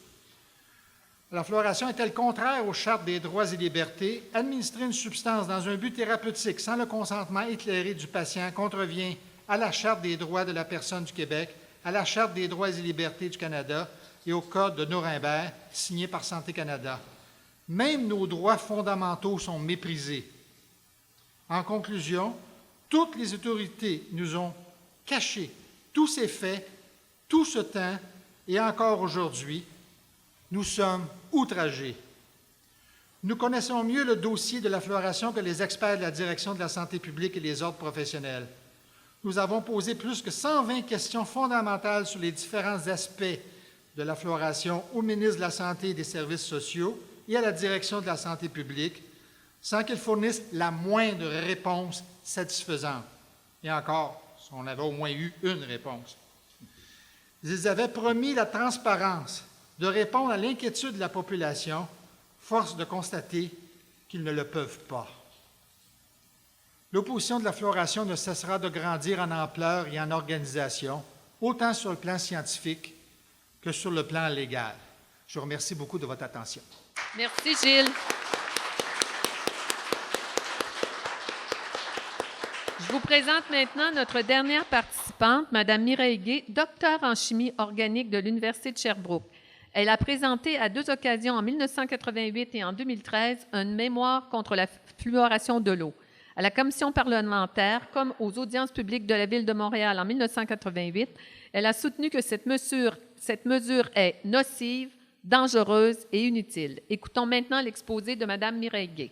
Speaker 5: La fluoration est-elle contraire aux chartes des droits et libertés? Administrer une substance dans un but thérapeutique sans le consentement éclairé du patient contrevient à la Charte des droits de la personne du Québec, à la Charte des droits et libertés du Canada et au Code de Nuremberg, signé par Santé Canada. Même nos droits fondamentaux sont méprisés. En conclusion, toutes les autorités nous ont caché tous ces faits, tout ce temps et encore aujourd'hui. Nous sommes outragés. Nous connaissons mieux le dossier de la fluoration que les experts de la Direction de la santé publique et les ordres professionnels. Nous avons posé plus que 120 questions fondamentales sur les différents aspects de la fluoration au ministre de la Santé et des Services sociaux et à la Direction de la santé publique, sans qu'ils fournissent la moindre réponse satisfaisante. Et encore, on avait au moins eu une réponse. Ils avaient promis la transparence, de répondre à l'inquiétude de la population, force de constater qu'ils ne le peuvent pas. L'opposition de la fluoration ne cessera de grandir en ampleur et en organisation, autant sur le plan scientifique que sur le plan légal. Je vous remercie beaucoup de votre attention.
Speaker 1: Merci, Gilles. Je vous présente maintenant notre dernière participante, Mme Mireille Gay, docteure en chimie organique de l'Université de Sherbrooke. Elle a présenté à 2 occasions, en 1988 et en 2013, une mémoire contre la fluoration de l'eau. À la commission parlementaire, comme aux audiences publiques de la Ville de Montréal en 1988, elle a soutenu que cette mesure est nocive, dangereuse et inutile. Écoutons maintenant l'exposé de Mme Mireille Gay.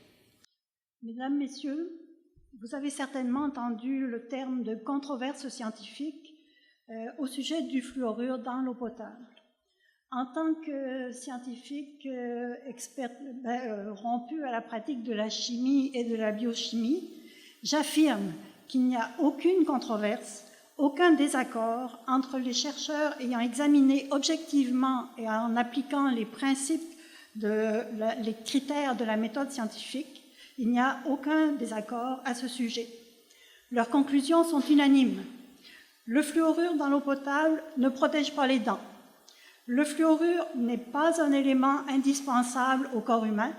Speaker 6: Mesdames, Messieurs, vous avez certainement entendu le terme de controverse scientifique au sujet du fluorure dans l'eau potable. En tant que scientifique rompu à la pratique de la chimie et de la biochimie, j'affirme qu'il n'y a aucune controverse, aucun désaccord entre les chercheurs ayant examiné objectivement et en appliquant les principes, les critères de la méthode scientifique. Il n'y a aucun désaccord à ce sujet. Leurs conclusions sont unanimes. Le fluorure dans l'eau potable ne protège pas les dents. Le fluorure n'est pas un élément indispensable au corps humain.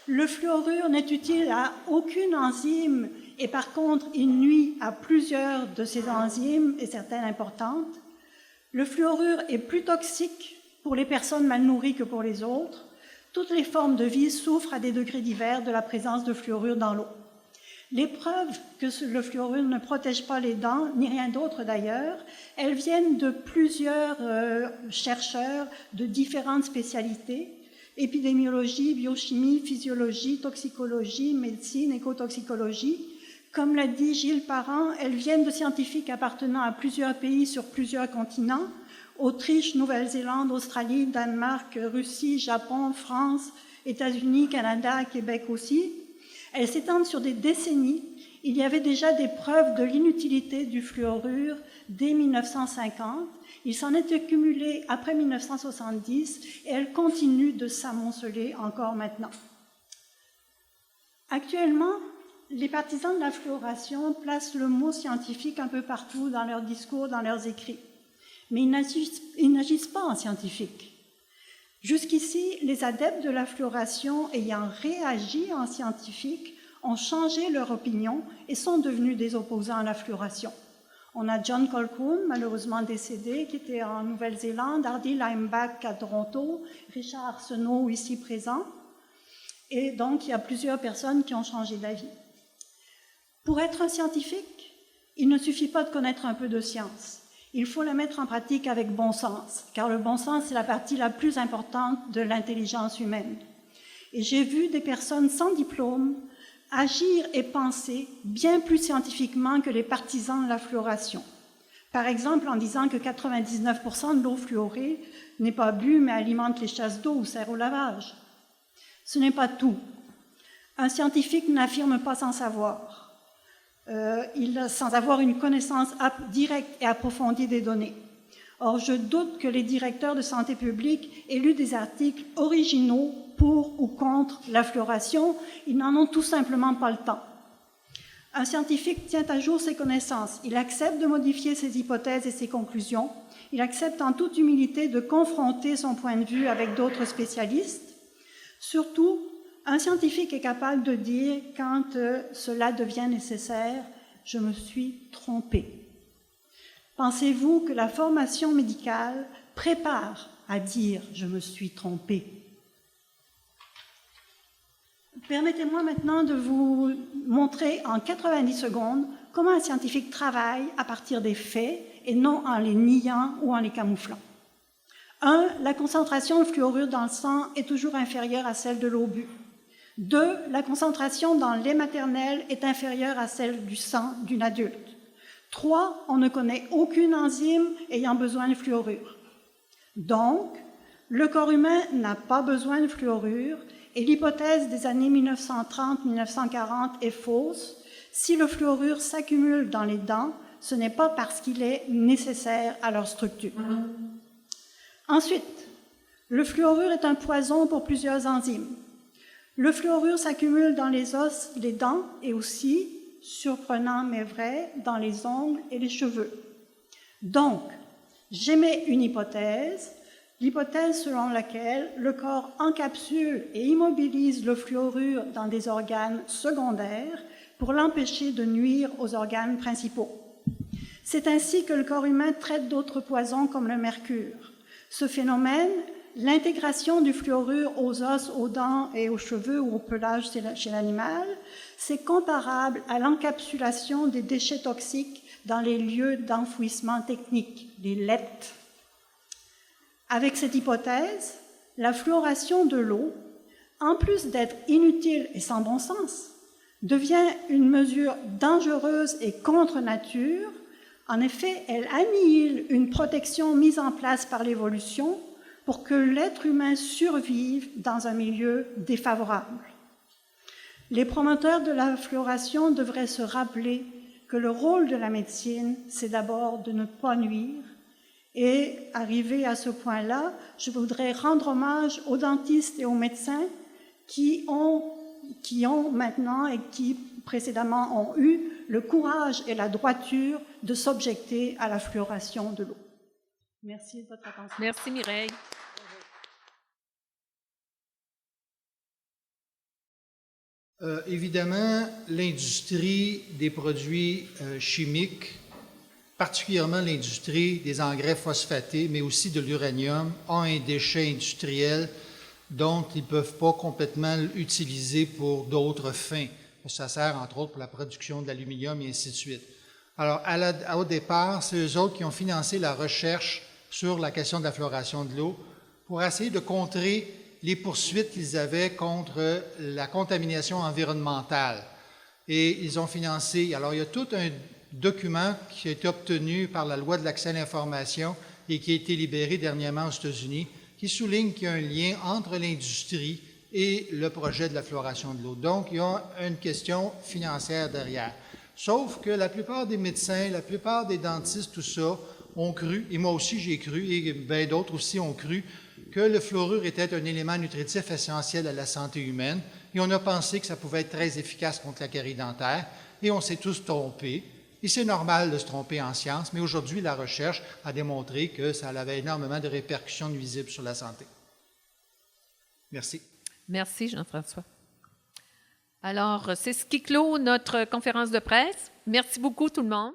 Speaker 6: Le fluorure n'est utile à aucune enzyme et par contre, il nuit à plusieurs de ces enzymes et certaines importantes. Le fluorure est plus toxique pour les personnes mal nourries que pour les autres. Toutes les formes de vie souffrent à des degrés divers de la présence de fluorure dans l'eau. Les preuves que le fluorure ne protège pas les dents, ni rien d'autre d'ailleurs, elles viennent de plusieurs chercheurs de différentes spécialités, épidémiologie, biochimie, physiologie, toxicologie, médecine, écotoxicologie. Comme l'a dit Gilles Parent, elles viennent de scientifiques appartenant à plusieurs pays sur plusieurs continents, Autriche, Nouvelle-Zélande, Australie, Danemark, Russie, Japon, France, États-Unis, Canada, Québec aussi. Elles s'étendent sur des décennies. Il y avait déjà des preuves de l'inutilité du fluorure dès 1950. Il s'en est accumulé après 1970 et elles continuent de s'amonceler encore maintenant. Actuellement, les partisans de la fluoration placent le mot scientifique un peu partout dans leurs discours, dans leurs écrits. Mais ils n'agissent pas en scientifique. Jusqu'ici, les adeptes de la fluoration ayant réagi en scientifique ont changé leur opinion et sont devenus des opposants à la fluoration. On a John Colquhoun, malheureusement décédé, qui était en Nouvelle-Zélande, Hardy Limebach à Toronto, Richard Arsenault ici présent. Et donc, il y a plusieurs personnes qui ont changé d'avis. Pour être un scientifique, il ne suffit pas de connaître un peu de science. Il faut la mettre en pratique avec bon sens, car le bon sens, c'est la partie la plus importante de l'intelligence humaine. Et j'ai vu des personnes sans diplôme agir et penser bien plus scientifiquement que les partisans de la fluoration. Par exemple, en disant que 99% de l'eau fluorée n'est pas bue, mais alimente les chasses d'eau ou sert au lavage. Ce n'est pas tout. Un scientifique n'affirme pas sans savoir. Sans avoir une connaissance directe et approfondie des données. Or, je doute que les directeurs de santé publique aient lu des articles originaux pour ou contre la fluoration. Ils n'en ont tout simplement pas le temps. Un scientifique tient à jour ses connaissances. Il accepte de modifier ses hypothèses et ses conclusions. Il accepte en toute humilité de confronter son point de vue avec d'autres spécialistes. Surtout, un scientifique est capable de dire, quand cela devient nécessaire, « je me suis trompé ». Pensez-vous que la formation médicale prépare à dire « je me suis trompé ». Permettez-moi maintenant de vous montrer en 90 secondes comment un scientifique travaille à partir des faits et non en les niant ou en les camouflant. 1. La concentration de fluorure dans le sang est toujours inférieure à celle de l'eau bue. 2. La concentration dans le lait maternel est inférieure à celle du sang d'une adulte. 3. On ne connaît aucune enzyme ayant besoin de fluorure. Donc, le corps humain n'a pas besoin de fluorure et l'hypothèse des années 1930-1940 est fausse. Si le fluorure s'accumule dans les dents, ce n'est pas parce qu'il est nécessaire à leur structure. Ensuite, le fluorure est un poison pour plusieurs enzymes. Le fluorure s'accumule dans les os, les dents et aussi, surprenant mais vrai, dans les ongles et les cheveux. Donc, j'émets une hypothèse, l'hypothèse selon laquelle le corps encapsule et immobilise le fluorure dans des organes secondaires pour l'empêcher de nuire aux organes principaux. C'est ainsi que le corps humain traite d'autres poisons comme le mercure. Ce phénomène, l'intégration du fluorure aux os, aux dents et aux cheveux ou au pelage chez l'animal, c'est comparable à l'encapsulation des déchets toxiques dans les lieux d'enfouissement technique, les LET. Avec cette hypothèse, la fluoration de l'eau, en plus d'être inutile et sans bon sens, devient une mesure dangereuse et contre nature. En effet, elle annihile une protection mise en place par l'évolution pour que l'être humain survive dans un milieu défavorable. Les promoteurs de la fluoration devraient se rappeler que le rôle de la médecine, c'est d'abord de ne pas nuire. Et arrivé à ce point-là, je voudrais rendre hommage aux dentistes et aux médecins qui ont maintenant et qui précédemment ont eu le courage et la droiture de s'objecter à la fluoration de l'eau. Merci de votre attention.
Speaker 1: Merci Mireille.
Speaker 5: Évidemment, l'industrie des produits chimiques, particulièrement l'industrie des engrais phosphatés, mais aussi de l'uranium, a un déchet industriel dont ils ne peuvent pas complètement l'utiliser pour d'autres fins. Ça sert, entre autres, pour la production de l'aluminium et ainsi de suite. Alors, au départ, c'est eux autres qui ont financé la recherche sur la question de la fluoration de l'eau pour essayer de contrer les poursuites qu'ils avaient contre la contamination environnementale. Et ils ont financé, alors il y a tout un document qui a été obtenu par la loi de l'accès à l'information et qui a été libéré dernièrement aux États-Unis, qui souligne qu'il y a un lien entre l'industrie et le projet de la fluoration de l'eau. Donc, il y a une question financière derrière. Sauf que la plupart des médecins, la plupart des dentistes, tout ça, ont cru, et moi aussi j'ai cru, et bien d'autres aussi ont cru, que le fluorure était un élément nutritif essentiel à la santé humaine, et on a pensé que ça pouvait être très efficace contre la carie dentaire, et on s'est tous trompés. Et c'est normal de se tromper en sciences, mais aujourd'hui, la recherche a démontré que ça avait énormément de répercussions nuisibles sur la santé. Merci.
Speaker 1: Merci, Jean-François. Alors, c'est ce qui clôt notre conférence de presse. Merci beaucoup, tout le monde.